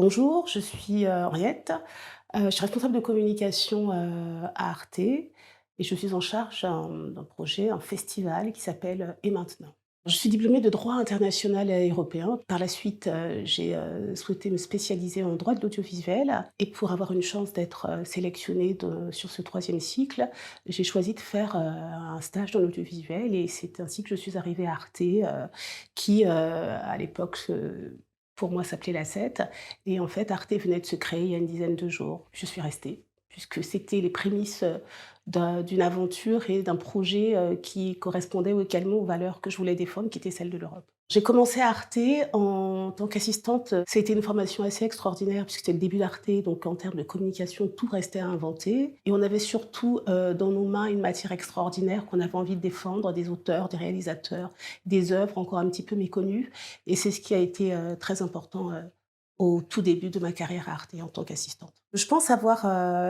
Bonjour, je suis, Henriette, je suis responsable de communication, à Arte et je suis en charge d'un projet, un festival qui s'appelle, Et maintenant. Je suis diplômée de droit international et européen. Par la suite, j'ai, souhaité me spécialiser en droit de l'audiovisuel et pour avoir une chance d'être, sélectionnée sur ce troisième cycle, j'ai choisi de faire, un stage dans l'audiovisuel et c'est ainsi que je suis arrivée à Arte, qui, à l'époque, pour moi s'appelait l'A7 et en fait Arte venait de se créer il y a une dizaine de jours. Je suis restée puisque c'était les prémices, d'une aventure et d'un projet, qui correspondait également aux valeurs que je voulais défendre, qui étaient celles de l'Europe. J'ai commencé à Arte en tant qu'assistante. Ça a été une formation assez extraordinaire puisque c'était le début d'Arte, donc en termes de communication, tout restait à inventer et on avait surtout, dans nos mains une matière extraordinaire qu'on avait envie de défendre, des auteurs, des réalisateurs, des œuvres encore un petit peu méconnues et c'est ce qui a été, très important, au tout début de ma carrière à Arte en tant qu'assistante. Je pense avoir,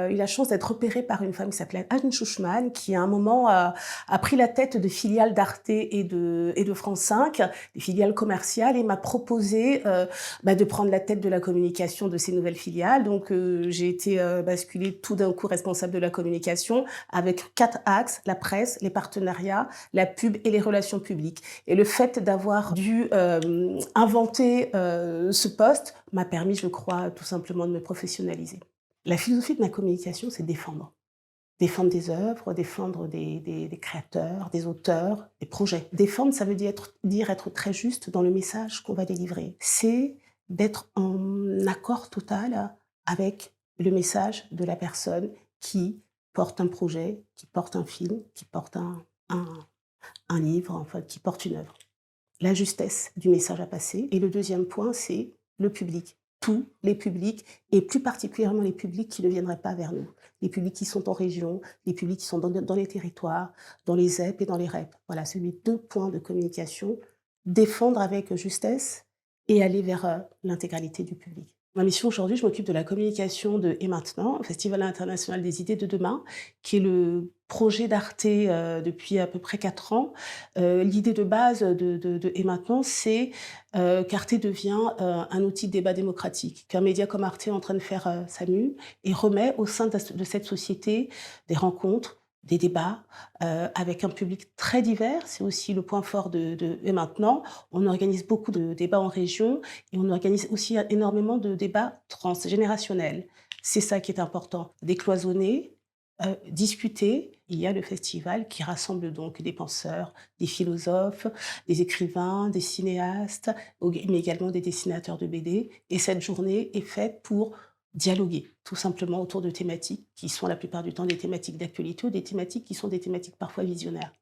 eu la chance d'être repérée par une femme qui s'appelait Anne Schuchman, qui à un moment a pris la tête de filiales d'Arte et de France 5, des filiales commerciales et m'a proposé, de prendre la tête de la communication de ces nouvelles filiales. Donc j'ai été, basculée tout d'un coup responsable de la communication avec 4 axes: la presse, les partenariats, la pub et les relations publiques. Et le fait d'avoir dû, inventer, ce poste m'a permis, je crois, tout simplement de me professionnaliser. La philosophie de ma communication, c'est défendre. Défendre des œuvres, défendre des créateurs, des auteurs, des projets. Défendre, ça veut dire être très juste dans le message qu'on va délivrer. C'est d'être en accord total avec le message de la personne qui porte un projet, qui porte un film, qui porte un un livre, enfin, qui porte une œuvre. La justesse du message à passer et le deuxième point, c'est le public. Tous les publics et plus particulièrement les publics qui ne viendraient pas vers nous. Les publics qui sont en région, les publics qui sont dans les territoires, dans les ZEP et dans les REP. Voilà, c'est mes 2 points de communication. Défendre avec justesse et aller vers, l'intégralité du public. Ma mission aujourd'hui, je m'occupe de la communication de Et maintenant, Festival international des idées de demain, qui est le projet d'Arte, depuis à peu près 4 ans. L'idée de base de Et maintenant, c'est, qu'Arte devient, un outil de débat démocratique, qu'un média comme Arte est en train de faire, sa mue et remet au sein de cette société des rencontres, des débats, avec un public très divers. C'est aussi le point fort de Et maintenant. On organise beaucoup de débats en région et on organise aussi énormément de débats transgénérationnels. C'est ça qui est important, décloisonner, discuter. Il y a le festival qui rassemble donc des penseurs, des philosophes, des écrivains, des cinéastes, mais également des dessinateurs de BD et cette journée est faite pour dialoguer, tout simplement autour de thématiques qui sont la plupart du temps des thématiques d'actualité ou des thématiques qui sont des thématiques parfois visionnaires.